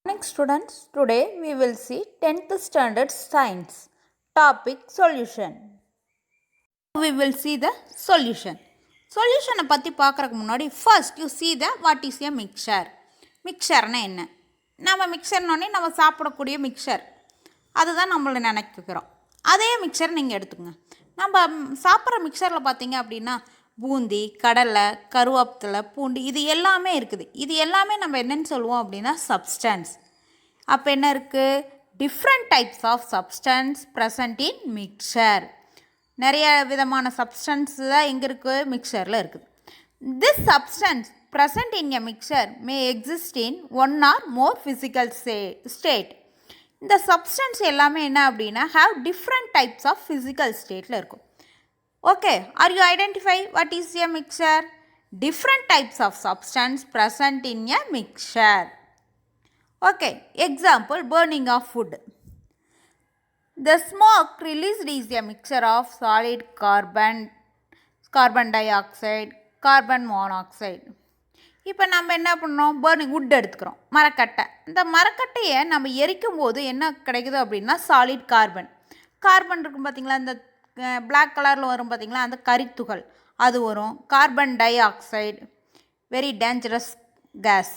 Morning students, today we will see 10th standard science topic solution. We will see the solution. Solution பற்றி பார்க்குறதுக்கு முன்னாடி first you see the what is a mixture. மிக்சர்னா என்ன? நம்ம மிக்சர்னோடனே நம்ம சாப்பிடக்கூடிய mixer அதுதான் நம்மளை நினைக்கிறோம். அதே மிக்சர் நீங்கள் எடுத்துக்கோங்க. நம்ம சாப்பிட்ற மிக்சரில் பார்த்தீங்க அப்படின்னா பூந்தி, கடலை, கருவேப்பிலை, பூண்டு இது எல்லாமே இருக்குது. இது எல்லாமே நம்ம என்னென்னு சொல்லுவோம் அப்படின்னா சப்ஸ்டன்ஸ். அப்போ என்ன இருக்குது? Different types of substance present in mixture. நிறைய விதமான சப்ஸ்டன்ஸ் தான் எங்கே இருக்குது? மிக்சரில் இருக்குது. This substance present in a mixture may exist in one or more physical state. இந்த சப்ஸ்டன்ஸ் எல்லாமே என்ன அப்படின்னா have different types of physical ஸ்டேட்டில் இருக்கும். Okay, are you identify what is a mixture? Different types of substance present in a mixture. Okay, example burning of food. The smoke released is a mixture of solid carbon dioxide, carbon monoxide. இப்போ நம்ம என்ன பண்ணோம்? Burning would எடுத்துக்கிறோம், மரக்கட்டை. இந்த மரக்கட்டையை நம்ம எரிக்கும் போது என்ன கிடைக்குது அப்படின்னா சாலிட் கார்பன் இருக்கும் பார்த்திங்களா, இந்த பிளாக் கலரில் வரும் பார்த்திங்களா, அந்த கரித்துகள் அது வரும். Carbon dioxide very dangerous gas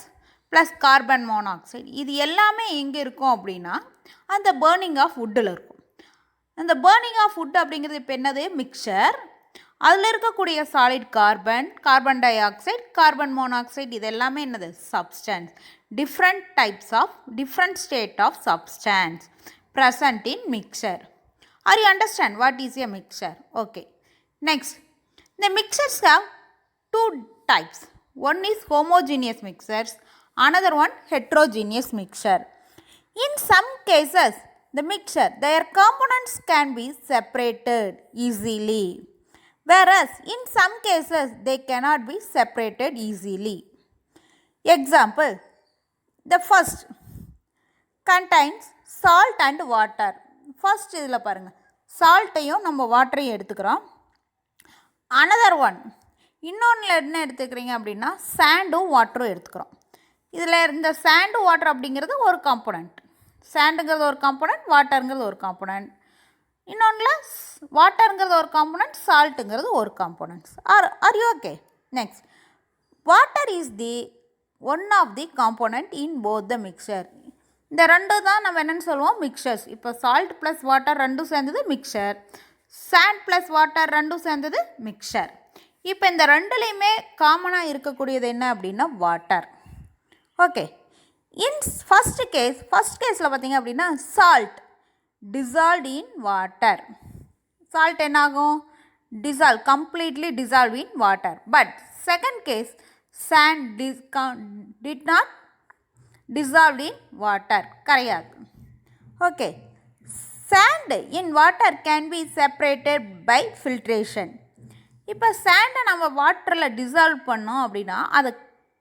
plus carbon monoxide இது எல்லாமே எங்கே இருக்கும் அப்படின்னா அந்த பர்னிங் ஆஃப் வுட்டில் இருக்கும். அந்த பர்னிங் ஆஃப் வுட் அப்படிங்கிறது இப்போ என்னது? மிக்சர். அதில் இருக்கக்கூடிய solid carbon dioxide, carbon monoxide இது எல்லாமே என்னது? Substance. Different state of substance present in mixture. Are you understand what is a mixture? Okay. Next, the mixtures have two types. One is homogeneous mixtures, another one heterogeneous mixture. In some cases, the mixture, their components can be separated easily, whereas in some cases, they cannot be separated easily. Example, the first contains salt and water. First இதில் பாருங்கள், சால்ட்டையும் நம்ம வாட்டரையும் எடுத்துக்கிறோம். Another one இன்னொன்றில் என்ன எடுத்துக்கிறீங்க அப்படின்னா சாண்டும் வாட்டரும் எடுத்துக்கிறோம். இதில் இந்த சாண்டு வாட்டர் அப்படிங்கிறது ஒரு காம்போனண்ட். சாண்டுங்கிறது ஒரு காம்போனண்ட், வாட்டருங்கிறது ஒரு காம்போனண்ட். இன்னொன்றில் வாட்டருங்கிறது ஒரு காம்போனண்ட், சால்ட்டுங்கிறது ஒரு components. Are you okay? Next, water is the one of the component in both the mixture. இந்த ரெண்டு தான் நம்ம என்னென்னு சொல்லுவோம்? மிக்சர்ஸ். இப்போ சால்ட் ப்ளஸ் வாட்டர் ரெண்டும் சேர்ந்தது மிக்சர், சாண்ட் ப்ளஸ் வாட்டர் ரெண்டும் சேர்ந்தது மிக்சர். இப்போ இந்த ரெண்டுலேயுமே காமனாக இருக்கக்கூடியது என்ன அப்படின்னா வாட்டர். ஓகே. இன் ஃபஸ்ட் கேஸில் பார்த்தீங்க அப்படின்னா salt dissolve in water. Salt என்னாகும்? Completely dissolve in water. But second case sand did not dissolved in water. கரையாது. Okay. sand in water can be separated by filtration. இப்போ சாண்டை நம்ம வாட்டரில் dissolve பண்ணோம் அப்படின்னா அது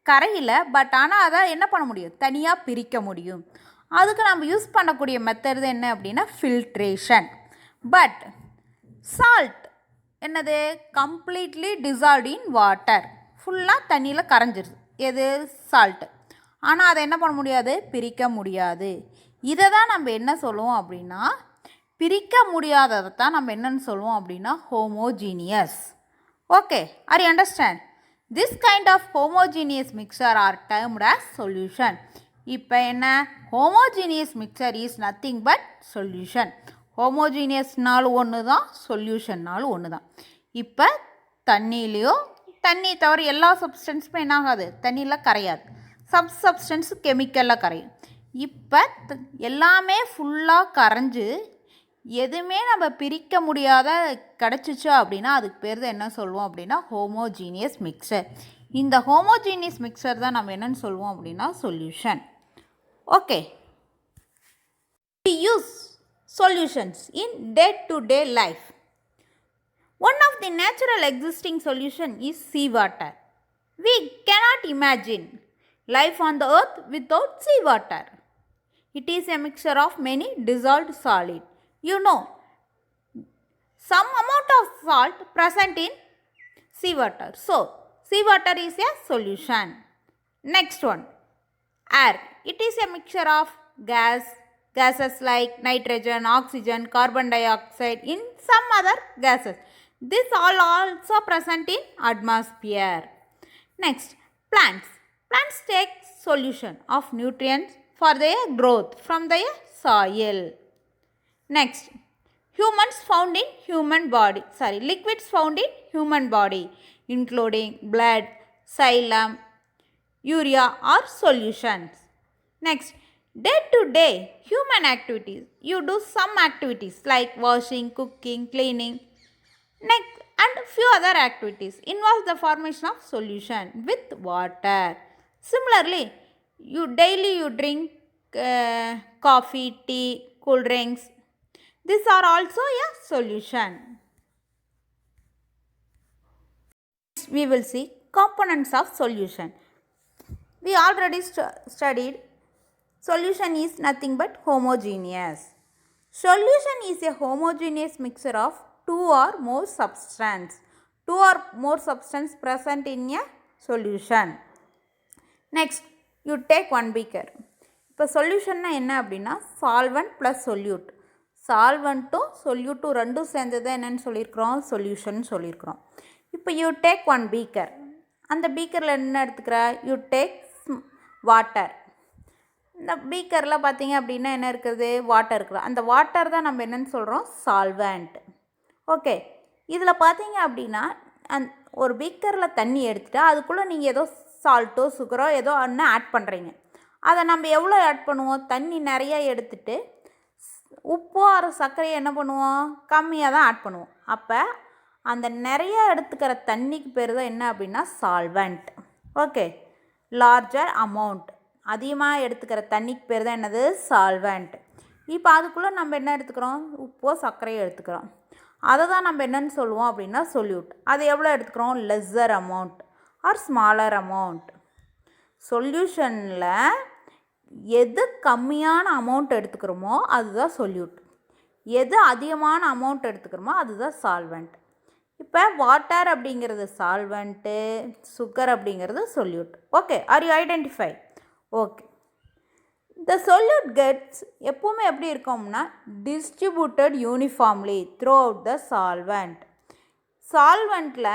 கரையில், பட் ஆனால் அதை என்ன பண்ண முடியும்? தனியாக பிரிக்க முடியும். அதுக்கு நம்ம யூஸ் பண்ணக்கூடிய மெத்தட் என்ன அப்படின்னா ஃபில்ட்ரேஷன். பட் சால்ட் என்னது? Completely dissolve in water. ஃபுல்லாக தண்ணியில் கரைஞ்சிருது எது? சால்ட்டு. ஆனால் அதை என்ன பண்ண முடியாது? பிரிக்க முடியாது. இதை தான் நம்ம என்ன சொல்லுவோம் அப்படின்னா பிரிக்க முடியாததை தான் நம்ம என்னென்னு சொல்லுவோம் அப்படின்னா homogeneous. Okay, are you understand? This kind of homogeneous mixture are termed as solution. இப்போ என்ன? Homogeneous mixture is nothing but solution. ஹோமோஜீனியஸ்னாலும் ஒன்று தான், சொல்யூஷன்னாலும் ஒன்று தான். இப்போ தண்ணி தவிர எல்லா சப்ஸ்டன்ஸுமே என்ன ஆகாது? தண்ணியில் கரையாது. சப்ஸ்டன்ஸு கெமிக்கலில் கரையும். இப்போ எல்லாமே ஃபுல்லாக கரைஞ்சி எதுவுமே நம்ம பிரிக்க முடியாத கிடச்சிச்சோ அப்படின்னா அதுக்கு பேர் தான் என்ன சொல்லுவோம் அப்படின்னா ஹோமோஜீனியஸ் மிக்சர். இந்த ஹோமோஜீனியஸ் மிக்சர் தான் நம்ம என்னென்னு சொல்லுவோம் அப்படின்னா solution. Okay. We use solutions in day-to-day life. One of the natural existing solution is seawater. We cannot imagine life on the earth without seawater. It is a mixture of many dissolved solid. You know, some amount of salt present in seawater. So, seawater is a solution. Next one, Air. It is a mixture of gases like nitrogen, oxygen, carbon dioxide, in some other gases. This all also present in atmosphere. Next, plants. Plants take solution of nutrients for their growth from their soil. Next, liquids found in human body, including blood, xylem, urea or solutions. Next, day to day human activities. You do some activities like washing, cooking, cleaning. Next, and few other activities involve the formation of solution with water. Similarly, you drink coffee, tea, cool drinks. These are also a solution. Next, we will see components of solution. We already studied solution is nothing but homogeneous. Solution is a homogeneous mixture of two or more substance present in a solution. Next, you take one beaker. இப்போ சொல்யூஷன்னா என்ன அப்படின்னா solvent plus solute. சால்வெண்ட்டும் சொல்யூட்டும் ரெண்டும் சேர்ந்தது என்னன்னு சொல்லியிருக்கிறோம், solution சொல்லியிருக்கிறோம். இப்போ you take one beaker. அந்த பீக்கரில் என்ன எடுத்துக்கிற, யூ டேக் வாட்டர். இந்த பீக்கரில் பார்த்தீங்க அப்படின்னா என்ன இருக்குது, வாட்டர் இருக்குது. அந்த வாட்டர் தான் நம்ம என்னென்னு சொல்கிறோம், சால்வெண்ட். ஓகே, இதில் பார்த்தீங்க அப்படின்னா ஒரு பீக்கரில் தண்ணி எடுத்துகிட்டு அதுக்குள்ளே நீங்கள் ஏதோ சால்ட்டோ சுகரோ ஏதோ ஒன்று ஆட் பண்ணுறீங்க. அதை நம்ம எவ்வளோ ஆட் பண்ணுவோம், தண்ணி நிறையா எடுத்துகிட்டு உப்போ ஒரு சர்க்கரையை என்ன பண்ணுவோம், கம்மியாக தான் ஆட் பண்ணுவோம். அப்போ அந்த நிறையா எடுத்துக்கிற தண்ணிக்கு பேர் தான் என்ன அப்படின்னா சால்வெண்ட். ஓகே, லார்ஜர் அமௌண்ட், அதிகமாக எடுத்துக்கிற தண்ணிக்கு பேர் தான் என்னது, சால்வெண்ட். இப்போ அதுக்குள்ளே நம்ம என்ன எடுத்துக்கிறோம், உப்போ சர்க்கரையோ எடுத்துக்கிறோம். அதை தான் நம்ம என்னென்னு சொல்லுவோம் அப்படின்னா சொல்யூட். அது எவ்வளோ எடுத்துக்கிறோம், lesser amount or smaller amount. சொல்யூஷனில் எது கம்மியான அமௌண்ட் எடுத்துக்கிறோமோ அதுதான் சொல்யூட், எது அதிகமான அமௌண்ட் எடுத்துக்கிறோமோ அதுதான் சால்வெண்ட். இப்போ வாட்டர் அப்படிங்கிறது சால்வெண்ட்டு, சுகர் அப்படிங்கிறது solute. Okay, are you identify? Okay, the solute gets எப்போவுமே எப்படி இருக்கோம்னா distributed uniformly throughout the solvent. சால்வெண்ட்டில்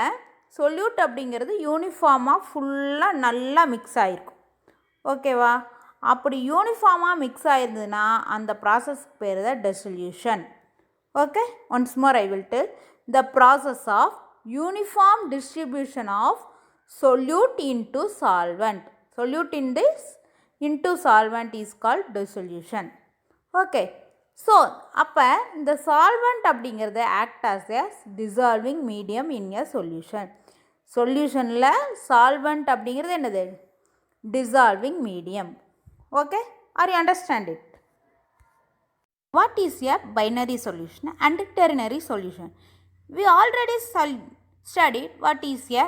சொல்யூட் அப்படிங்கிறது யூனிஃபார்மாக ஃபுல்லாக நல்லா மிக்ஸ் ஆகிருக்கும். ஓகேவா? அப்படி யூனிஃபார்மாக மிக்ஸ் ஆகிருந்ததுன்னா அந்த ப்ராசஸ்க்கு பேர் தான் dissolution. Okay, once more I will tell. The process of uniform distribution of solute into solvent. Solute into solvent is called dissolution. Okay. So, அப்போ இந்த solvent அப்படிங்கிறது act as a dissolving medium in a solution. சொல்யூஷனில் solvent அப்படிங்கிறது என்னது, dissolving medium. Okay. Are you understand it? What is a binary solution and ternary solution? We already studied what is a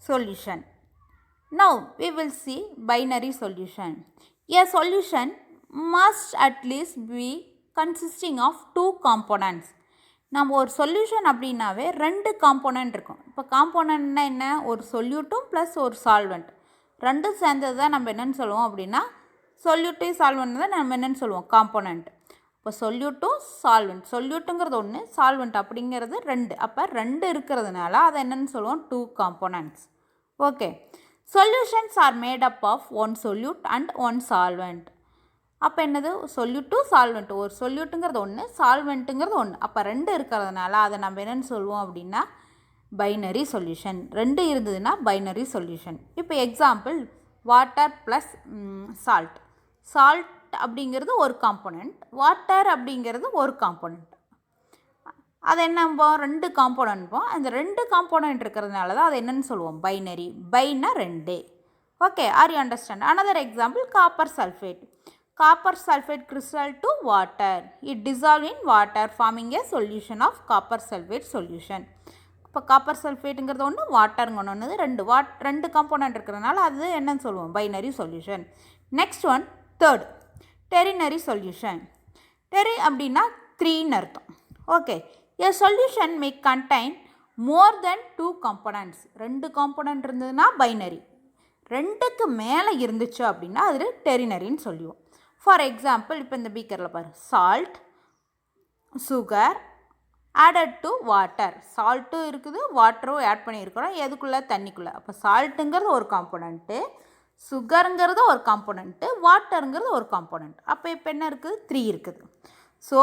solution. Now we will see binary solution. A solution must at least be consisting of two components. நம்ம ஒரு solution அப்படின்னாவே ரெண்டு component இருக்கும். இப்போ காம்போனன்ட்னா என்ன, ஒரு சொல்யூட்டும் plus ஒரு solvent ரெண்டும் சேர்ந்தது தான் நம்ம என்னென்னு சொல்லுவோம் அப்படின்னா சொல்யூட்டு சால்வெண்ட் தான் நம்ம என்னென்னு சொல்லுவோம், காம்போனன்ட். இப்போ சொல்யூட்டும் சால்வெண்ட், சொல்யூட்டுங்கிறது ஒன்று, சால்வெண்ட் அப்படிங்கிறது ரெண்டு. அப்போ ரெண்டு இருக்கிறதுனால அதை என்னென்னு சொல்லுவோம், two components. Okay, solutions are made up of one solute and one solvent. அப்போ என்னது, சொல்யூட்டு சால்வெண்ட், ஒரு சொல்யூட்டுங்கிறது ஒன்று, சால்வெண்ட்டுங்கிறது ஒன்று. அப்போ ரெண்டு இருக்கிறதுனால அதை நம்ம என்னென்னு சொல்லுவோம் அப்படின்னா பைனரி சொல்யூஷன். ரெண்டு இருந்ததுன்னா பைனரி சொல்யூஷன். இப்போ example, water plus salt. Salt அப்படிங்கிறது ஒரு காம்போனன்ட், வாட்டர் அப்படிங்கிறது ஒரு காம்போனன்ட். அது என்னப்போ, ரெண்டு காம்போனன்ட்போம். அந்த ரெண்டு காம்போனன்ட் இருக்கிறதுனால தான் அது என்னென்னு சொல்லுவோம், பைனரி. பைனா ரெண்டு. Okay, are you understand? Another example, copper sulphate. Copper sulfate crystal to water. It dissolve in water forming a solution of copper sulfate solution. இப்போ காப்பர் சல்ஃபேட்டுங்கிறது ஒன்று, வாட்டருங்க ஒன்று, ரெண்டு காம்போனன்ட் இருக்கிறதுனால அது என்னன்னு சொல்லுவோம், binary solution. Next one, third, ternary solution. டெரி அப்படின்னா த்ரீன்னு அர்த்தம். Okay, a solution may contain more than two components. ரெண்டு காம்போனன்ட் இருந்ததுன்னா பைனரி, 2க்கு மேலே இருந்துச்சு அப்படின்னா அது டெரினரின்னு சொல்லுவோம். ஃபார் எக்ஸாம்பிள் இப்போ இந்த பீக்கரில் பாரு, salt, sugar added to water. சால்ட்டும் இருக்குது, வாட்டரும் ஆட் பண்ணியிருக்கிறோம். எதுக்குள்ளே? தண்ணிக்குள்ளே. அப்போ சால்ட்டுங்கிறது ஒரு காம்போனண்ட்டு, சுகருங்கிறது ஒரு காம்போனண்ட்டு, வாட்டருங்கிறது ஒரு காம்போனண்ட். அப்போ இப்போ என்ன இருக்குது? 3 இருக்குது. So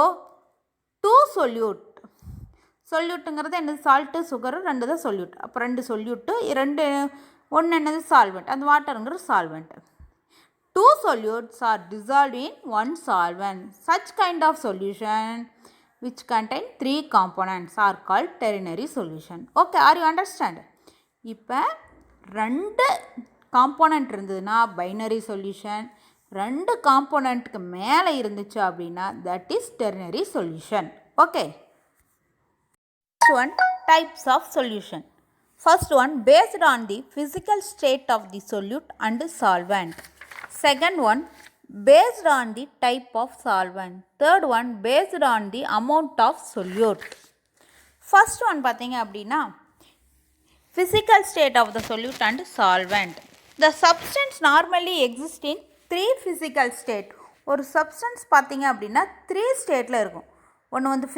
2 solute. சொல்யூட்டுங்கிறது என்னது? சால்ட்டு சுகரும் 2 தான் சொல்யூட். அப்போ 2 சொல்யூட்டு, 1 என்னது? சால்வெண்ட். அந்த வாட்டருங்கிறது solvent. 2 solutes are dissolved in 1 solvent. Such kind of solution which contain 3 components are called ternary solution. Okay, are you understand? இப்போ 2 காம்போனண்ட் இருந்ததுன்னா பைனரி சொல்யூஷன், 2 காம்போனண்ட்டுக்கு மேலே இருந்துச்சு அப்படின்னா that is ternary solution. Okay, first one, types of solution. First one, based on the physical state of the solute and solvent. Second one, based on the type of solvent. Third one, based on the amount of solute. First one பார்த்தீங்க அப்படின்னா physical state of the solute and solvent. The substance normally exists in 3 physical state. ஒரு substance பார்த்தீங்க அப்படின்னா 3 ஸ்டேட்டில் இருக்கும். ஒன்று வந்து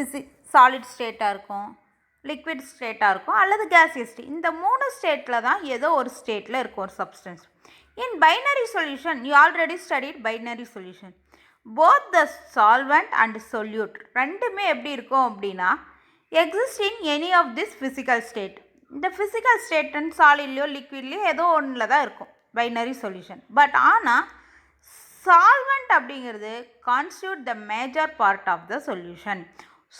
solid ஸ்டேட்டாக இருக்கும், லிக்விட் ஸ்டேட்டாக இருக்கும், அல்லது கேசியஸ் ஸ்டேட். இந்த 3 ஸ்டேட்டில் தான் ஏதோ ஒரு ஸ்டேட்டில் இருக்கும் ஒரு substance. In binary solution, you already studied binary solution. Both the solvent and solute ரெண்டுமே எப்படி இருக்கும் அப்படின்னா exist in any of this physical state. இந்த physical state and சாலிட்லையோ லிக்விட்லையோ ஏதோ ஒன்றில் தான் இருக்கும் பைனரி சொல்யூஷன். பட் ஆனால் சால்வெண்ட் அப்படிங்கிறது constitute the major part of the solution.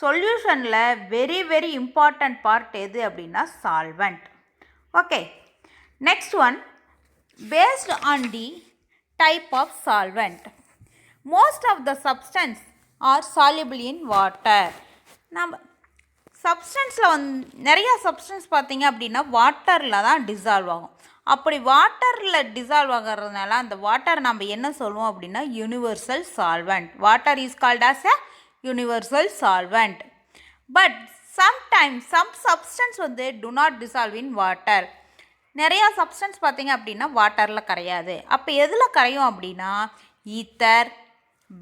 சொல்யூஷனில் வெரி வெரி இம்பார்ட்டண்ட் பார்ட் எது அப்படின்னா solvent. Okay, next one, based on the type of solvent. Most of the substance are soluble in water. நம்ம சப்ஸ்டன்ஸில் நிறையா substance பார்த்திங்க அப்படின்னா வாட்டரில் தான் டிசால்வ் ஆகும். அப்படி வாட்டரில் டிசால்வ் ஆகிறதுனால அந்த வாட்டர் நம்ம என்ன சொல்லுவோம் அப்படின்னா universal solvent. Water is called as a universal solvent. But sometimes some substance வந்து to not dissolve in water. நிறையா சப்ஸ்டன்ஸ் பார்த்திங்க அப்படின்னா வாட்டரில் கரையாது. அப்போ எதில் கரையும் அப்படின்னா ether,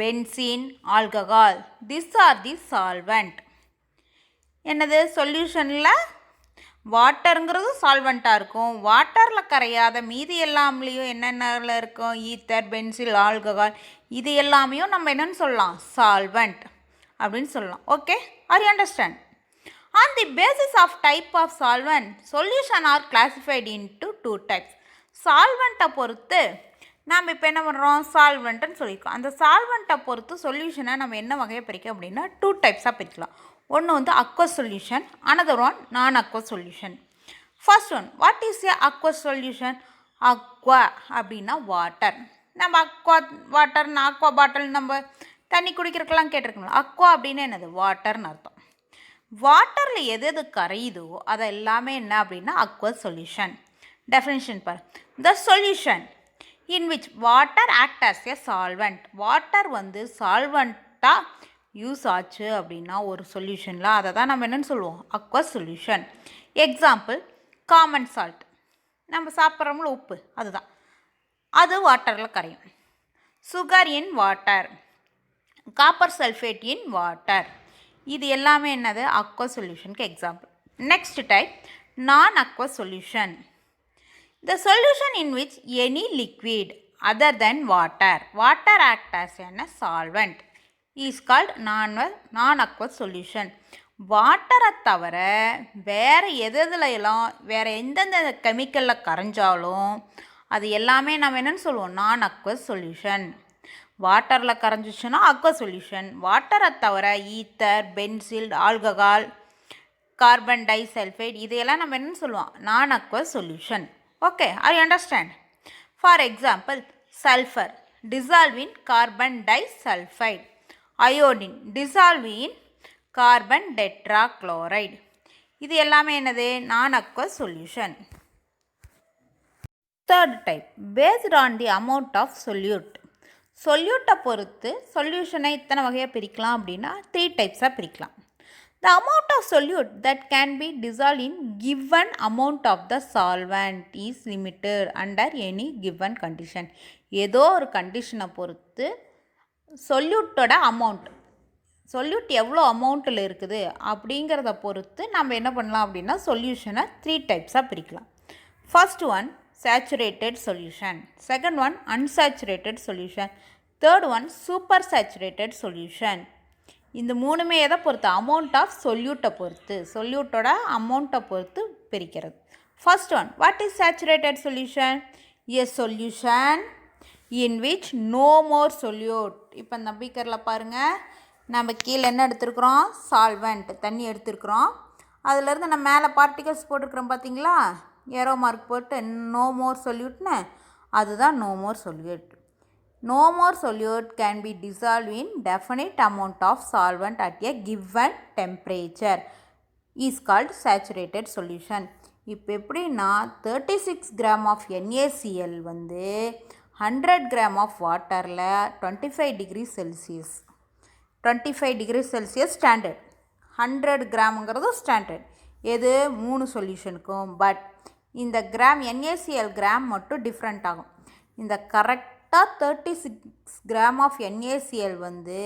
benzene, alcohol, this are the solvent. என்னது? சொல்யூஷனில் வாட்டருங்கிறது சால்வெண்ட்டாக இருக்கும். வாட்டரில் கரையாத மீதி எல்லாம்லேயும் என்னென்ன இருக்கும்? ஈத்தர், பென்சில், ஆல்கஹால், இது எல்லாமையும் நம்ம என்னென்னு சொல்லலாம்? சால்வெண்ட் அப்படின்னு சொல்லலாம். Okay, are you understand? On the basis of type of solvent, solution are classified into 2 types. சால்வெண்ட்டை பொறுத்து நாம் இப்போ என்ன பண்ணுறோம்? சால்வெண்ட்டுன்னு சொல்லியிருக்கோம். அந்த சால்வெண்ட்டை பொறுத்து சொல்யூஷனை நம்ம என்ன வகையை பிரிக்கும் அப்படின்னா 2 டைப்ஸாக பிரிக்கலாம். ஒன்று வந்து அக்வஸ் சொல்யூஷன், அனதர் ஒன் நான் aqueous solution. First one, what is a aqueous solution? Aqua அப்படின்னா வாட்டர். நம்ம அக்வா வாட்டர்னு அக்வா பாட்டில் நம்ம தண்ணி குடிக்கிறதுக்கெல்லாம் கேட்டிருக்கோம். அக்வா அப்படின்னு என்னது? வாட்டர்னு அர்த்தம். வாட்டரில் எது எது கரையுதோ அதை எல்லாமே என்ன அப்படின்னா அக்வஸ் சொல்யூஷன். டெஃபினிஷன் பார், the solution in which water act as a solvent. Water வந்து சால்வெண்ட்டாக யூஸ் ஆச்சு அப்படின்னா ஒரு சொல்யூஷனில் அதை தான் நம்ம என்னென்னு சொல்லுவோம்? Aqueous solution. Example, common salt, நம்ம சாப்பிட்றோம்ல உப்பு, அதுதான், அது வாட்டரில் கரையும். Sugar in water, copper sulphate in water, இது எல்லாமே என்னது? அக்வஸ் சொல்யூஷனுக்கு example. Next type, non aqueous solution. The solution in which any liquid other than water act as a solvent is called non aqueous solution. வாட்டரை தவிர வேறு எதுலாம் வேறு எந்தெந்த கெமிக்கலில் கரைஞ்சாலும் அது எல்லாமே நம்ம என்னென்னு சொல்லுவோம்? Non aqueous solution. வாட்டரில் கரைஞ்சிச்சுன்னா அக்வஸ் சொல்யூஷன். வாட்டரை தவிர ether, benzene, alcohol, carbon disulphide, இதையெல்லாம் நம்ம என்னென்னு சொல்லுவோம்? Non aqueous solution. Okay, I understand. For example, sulphur dissolve in carbon disulfide, iodine dissolve in carbon tetrachloride. இது எல்லாமே என்னது? Non aqueous solution. Third type, based on the amount of solute. சொல்யூட்டை பொறுத்து சொல்யூஷனை இத்தனை வகையாக பிரிக்கலாம் அப்படின்னா 3 டைப்ஸாக பிரிக்கலாம். The amount of solute that can be dissolved in given amount of the solvent is limited under any given condition. ஏதோ ஒரு கண்டிஷனை பொறுத்து சொல்யூட்டோட அமௌண்ட் சொல்யூட் எவ்வளோ அமௌண்ட்டில் இருக்குது அப்படிங்கிறத பொறுத்து நம்ம என்ன பண்ணலாம் அப்படின்னா சொல்யூஷனை 3 டைப்ஸாக பிரிக்கலாம். First one saturated solution, second one unsaturated solution, third one super saturated solution. இந்த மூணுமே எதை பொறுத்து? அமௌண்ட் ஆஃப் சொல்யூட்டை பொறுத்து, சொல்யூட்டோட அமௌண்ட்டை பொறுத்து பிரிக்கிறது. First one, what is saturated solution? A solution in which no more solute. இப்போ இந்த பீக்கரில் பாருங்கள், நம்ம கீழே என்ன எடுத்துருக்குறோம்? சால்வெண்ட், தண்ணி எடுத்துருக்குறோம். அதிலேருந்து நம்ம மேலே பார்ட்டிகல்ஸ் போட்டிருக்கிறோம் பார்த்தீங்களா, ஏரோ மார்க் போட்டு நோ மோர் சொல்யூட்னு, அதுதான் no more solute. No more solute can be dissolved in definite amount of solvent at a given temperature is called saturated solution. இப்போ எப்படின்னா 36 கிராம் ஆஃப் NaCl வந்து 100 கிராம் ஆஃப் வாட்டரில் 25 degree Celsius, 25 degree Celsius standard, 100 கிராமுங்கிறது standard. எது? 3 சொல்யூஷனுக்கும். But இந்த gram NaCl gram மட்டும் different ஆகும். இந்த கரெக்டாக 36 கிராம் ஆஃப் NaCl வந்து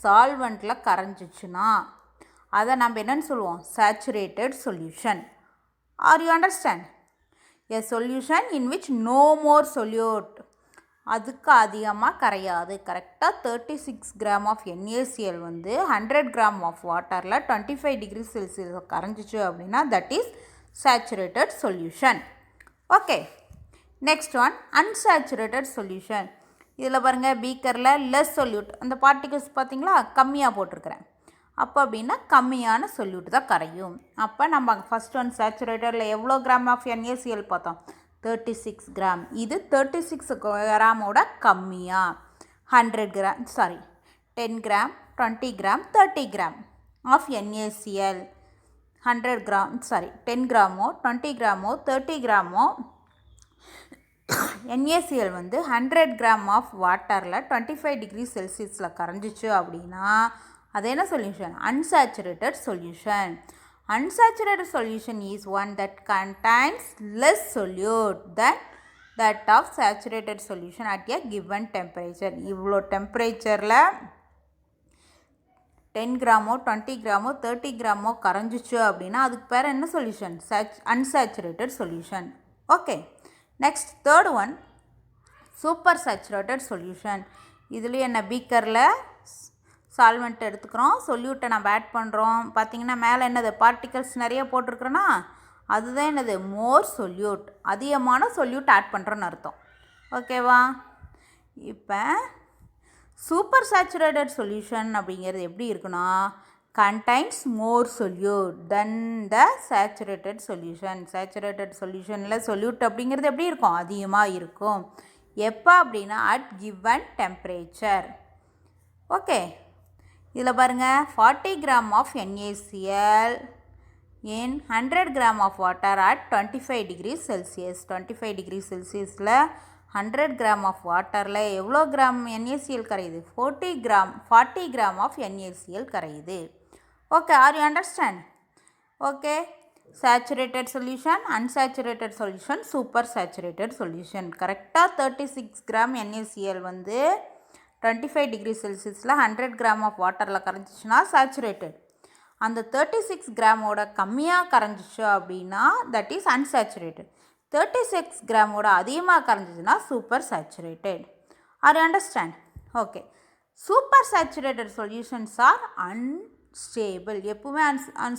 சால்வெண்ட்டில் கரைஞ்சிச்சுன்னா அதை நம்ம என்னன்னு சொல்லுவோம்? Saturated solution. Are you understand? A solution in which no more solute, அதுக்கு அதிகமாக கரையாது. கரெக்டாக 36 கிராம் ஆஃப் NaCl வந்து 100 கிராம் ஆஃப் வாட்டரில் 25 டிகிரி செல்சியஸ் கரைஞ்சிச்சு அப்படின்னா that is saturated solution. Okay, next one unsaturated solution. இதில் பாருங்கள், பீக்கரில் லெஸ் சொல்யூட், அந்த பார்ட்டிகல்ஸ் பார்த்திங்களா கம்மியாக போட்டிருக்கிறேன். அப்போ அப்படின்னா கம்மியான சொல்யூட் தான் கரையும். அப்போ நம்ம ஃபஸ்ட் ஒன் சேச்சுரேட்டடில் எவ்வளோ கிராம் ஆஃப் NaCl பார்த்தோம்? 36 கிராம். இது 36 கிராமோட கம்மியாக 100 gram, 10 gram, 20 gram, 30 gram of NaCl. 100 gram 10 கிராமோ 20 கிராமோ 30 கிராமோ NaCl வந்து 100 கிராம் ஆஃப் வாட்டரில் 25 டிகிரி செல்சியஸில் கரைஞ்சிச்சு அப்படின்னா அது என்ன solution? Unsaturated solution. Unsaturated solution is one that contains less solute then that of saturated solution at a given temperature. இவ்வளோ டெம்பரேச்சரில் 10 கிராமோ 20 கிராமோ 30 கிராமோ கரைஞ்சிச்சு அப்படின்னா அதுக்கு பேர் என்ன solution? Unsaturated solution. Okay, next third one super saturated solution. இதுலேயும் என்ன, பீக்கரில் சால்வெண்ட் எடுத்துக்கிறோம், சொல்யூட்டை நம்ம ஆட் பண்ணுறோம். பார்த்திங்கன்னா மேலே என்னது பார்ட்டிகல்ஸ் நிறைய போட்டிருக்கிறோன்னா அதுதான் என்னது? மோர் சொல்யூட், அதிகமான சொல்யூட் ஆட் பண்ணுறோன்னு அர்த்தம். ஓகேவா? இப்போ சூப்பர் சேச்சுரேட்டட் சொல்யூஷன் அப்படிங்கிறது எப்படி இருக்குன்னா contains more solute than the saturated solution. Saturated solutionல solute அப்படிங்கிறது எப்படி இருக்கும்? அதிகமாக இருக்கும். எப்போ அப்படின்னா at given temperature. ஓகே, இதில் பாருங்கள், 40 gram of NaCl in 100 gram of water at 25 degree Celsius. 25 degree செல்சியஸில் 100 கிராம் ஆஃப் வாட்டரில் எவ்வளோ கிராம் NaCl கரையுது? 40 கிராம் ஆஃப் NaCl கரையுது. Okay, are you understand? Okay, saturated solution, unsaturated solution, super saturated solution. கரெக்டாக 36 gram NaCl வந்து 25 degree செல்சியஸில் 100 gram of வாட்டரில் கரைஞ்சிச்சுன்னா saturated. அந்த 36 கிராமோட கம்மியாக கரைஞ்சிச்சு அப்படின்னா தட் இஸ் அன்சேச்சுரேட்டட். 36 கிராமோட அதிகமாக கரைஞ்சிச்சுன்னா super saturated. Are you understand? Okay, super saturated solutions are unstable. எப்பவுமே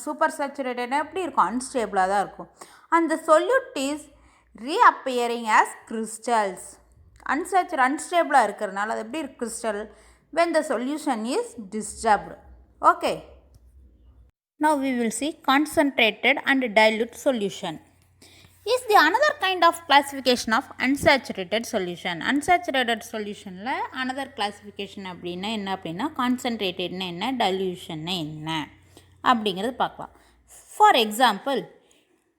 சூப்பர் சேச்சுரேட்டட் எப்படி இருக்கும்? அன்ஸ்டேபிளாக தான் இருக்கும். அந்த solute is reappearing as crystals. அன்ஸ்டேபிளாக இருக்கிறதுனால அது எப்படி இருக்கு? Crystal. when the solution is disturbed. Okay, now we will see concentrated and dilute solution. Is the another kind of classification of unsaturated solution. Unsaturated solutionல another classification அப்படின்னா என்ன அப்படின்னா கான்சன்ட்ரேட்டட்னா என்ன, டைல்யூஷன்னா என்ன அப்படிங்கிறது பார்க்கலாம். For example,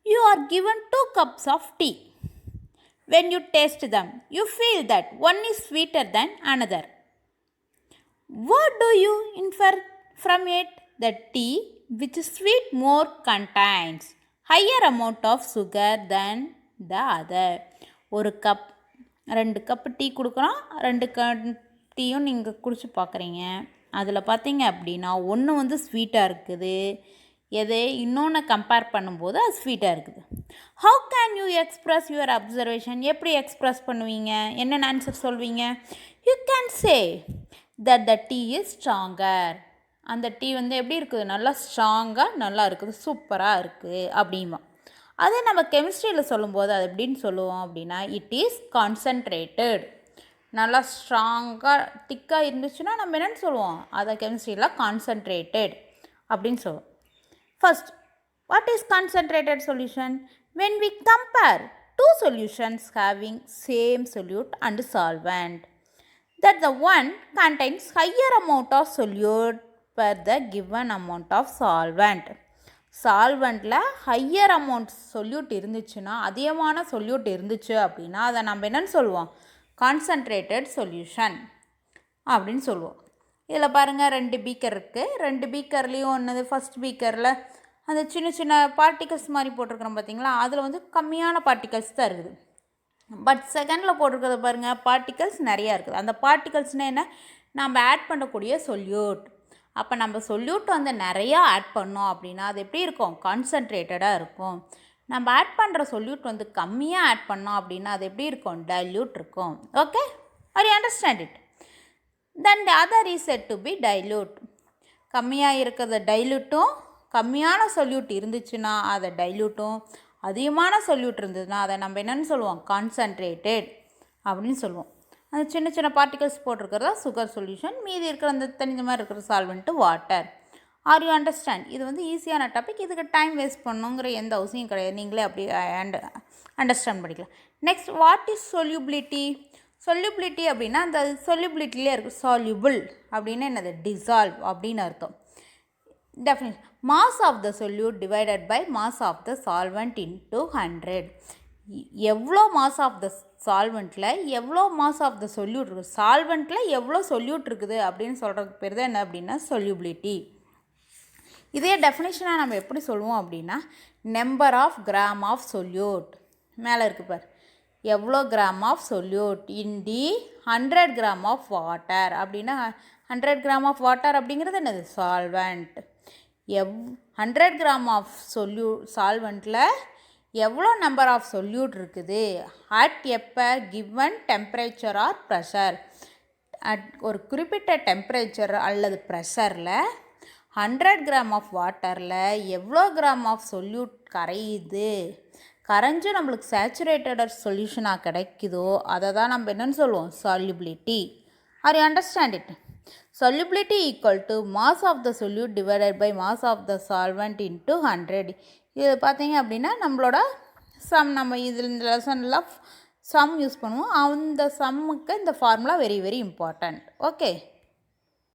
you are given 2 cups of tea. When you taste them, you feel that one is sweeter than another. What do you infer from it? the tea which is sweet more contains higher amount of sugar than the other. ஒரு cup 2 cup tea கொடுக்குறோம், 2 டீயும் நீங்கள் குடிச்சு பார்க்குறீங்க. அதில் பார்த்தீங்க அப்படின்னா ஒன்று வந்து ஸ்வீட்டாக இருக்குது, எதை இன்னொன்று கம்பேர் பண்ணும்போது அது ஸ்வீட்டாக இருக்குது. How can you express your observation? எப்படி எக்ஸ்ப்ரெஸ் பண்ணுவீங்க? என்னென்ன ஆன்சர் சொல்வீங்க? You can say that the tea is stronger. அந்த டீ வந்து எப்படி இருக்குது? நல்லா ஸ்ட்ராங்காக நல்லா இருக்குது, சூப்பராக இருக்குது அப்படிமா. அதே நம்ம கெமிஸ்ட்ரியில் சொல்லும்போது அது எப்படின்னு சொல்லுவோம் அப்படின்னா, இட் இஸ் கான்சன்ட்ரேட்டட். நல்லா ஸ்ட்ராங்காக திக்காக இருந்துச்சுன்னா நம்ம என்னென்னு சொல்லுவோம்? அதை கெமிஸ்ட்ரியில் கான்சன்ட்ரேட்டட் அப்படின்னு சொல்லுவோம். First, what is concentrated solution? when we compare two solutions having same solute and solvent, that the one contains higher amount of solute per the given amount of solvent. சால்வெண்ட்டில் ஹையர் அமௌண்ட் சொல்யூட் இருந்துச்சுன்னா, அதிகமான solute இருந்துச்சு அப்படின்னா அதை நம்ம என்னென்னு சொல்லுவோம்? Concentrated solution அப்படின்னு சொல்லுவோம். இதில் பாருங்கள் 2 பீக்கர் இருக்குது. 2 பீக்கர்லேயும் ஒன்று ஃபஸ்ட் பீக்கரில் அந்த சின்ன சின்ன பார்ட்டிகல்ஸ் மாதிரி போட்டிருக்கிறோம் பார்த்தீங்களா, அதில் வந்து கம்மியான பார்ட்டிகல்ஸ் தான் இருக்குது. பட் செகண்டில் போட்டிருக்கிறது பாருங்கள், பார்ட்டிகல்ஸ் நிறையா இருக்குது. அந்த பார்ட்டிகல்ஸ்னால் என்ன? நம்ம ஆட் பண்ணக்கூடிய சொல்யூட். அப்போ நம்ம சொல்யூட் வந்து நிறையா ஆட் பண்ணோம் அப்படின்னா அது எப்படி இருக்கும்? கான்சன்ட்ரேட்டடாக இருக்கும். நம்ம ஆட் பண்ணுற சொல்யூட் வந்து கம்மியாக ஆட் பண்ணோம் அப்படின்னா அது எப்படி இருக்கும்? டைல்யூட் இருக்கும். Okay, are you understand it? Then the other is said to be dilute. கம்மியாக இருக்கிறத டைல்யூட்டும், கம்மியான சொல்யூட் இருந்துச்சுன்னா அதை டைல்யூட்டும், அதிகமான சொல்யூட் இருந்ததுன்னா அதை நம்ம என்னென்னு சொல்லுவோம்? கான்சன்ட்ரேட்டட் அப்படின்னு சொல்லுவோம். அந்த சின்ன சின்ன பார்ட்டிகல்ஸ் போட்டிருக்கிறதா சுகர் சொல்யூஷன், மீதி இருக்கிற அந்த தனிஞ்ச மாதிரி இருக்கிற solvent water. R you understand? இது வந்து ஈஸியான டாபிக், இதுக்கு டைம் வேஸ்ட் பண்ணுங்கிற எந்த அவசியம் கிடையாது. நீங்களே அப்படி அண்டர்ஸ்டாண்ட் பண்ணிக்கலாம். Next, what is solubility? Solubility அப்படின்னா அந்த சொல்யூபிலிட்டிலே இருக்குது. சால்யூபிள் அப்படின்னா என்னது? டிசால்வ் அப்படின்னு அர்த்தம். Definition, mass of the solute divided by mass of the solvent into 100. எவ்வளோ மாஸ் ஆஃப் த சால்வெண்ட்டில் எவ்வளோ மாஸ் ஆஃப் த சொல்யூட் இருக்குது, சால்வெண்ட்டில் எவ்வளோ சொல்யூட் இருக்குது அப்படின்னு சொல்கிறதுக்கு பேர் தான் என்ன அப்படின்னா சொல்யூபிலிட்டி. இதே டெஃபினேஷனாக நம்ம எப்படி சொல்லுவோம் அப்படின்னா, number of gram of solute மேலே இருக்குது பார், எவ்வளோ gram of solute in the 100 gram of water அப்படின்னா 100 கிராம் ஆஃப் வாட்டர் அப்படிங்கிறது என்னது? சால்வெண்ட். 100 கிராம் ஆஃப் சால்வெண்ட்டில் எவ்வளோ நம்பர் ஆஃப் சொல்யூட் இருக்குது அட் எப்போ given temperature or pressure. At ஒரு குறிப்பிட்ட டெம்பரேச்சர் அல்லது ப்ரெஷரில் 100 கிராம் ஆஃப் வாட்டரில் எவ்வளோ கிராம் ஆஃப் சொல்யூட் கரையுது, கரைஞ்சி நம்மளுக்கு சேச்சுரேட்டட் சொல்யூஷனாக கிடைக்குதோ அதை தான் நம்ம என்னென்னு சொல்லுவோம்? Solubility. R you understand it? Solubility equal to mass of the solute divided by mass of the solvent into 100. இது பார்த்தீங்க அப்படின்னா நம்மளோட சம், நம்ம இதில் இந்த லெசனில் சம் யூஸ் பண்ணுவோம். அந்த சம்முக்கு இந்த formula very very important. Okay.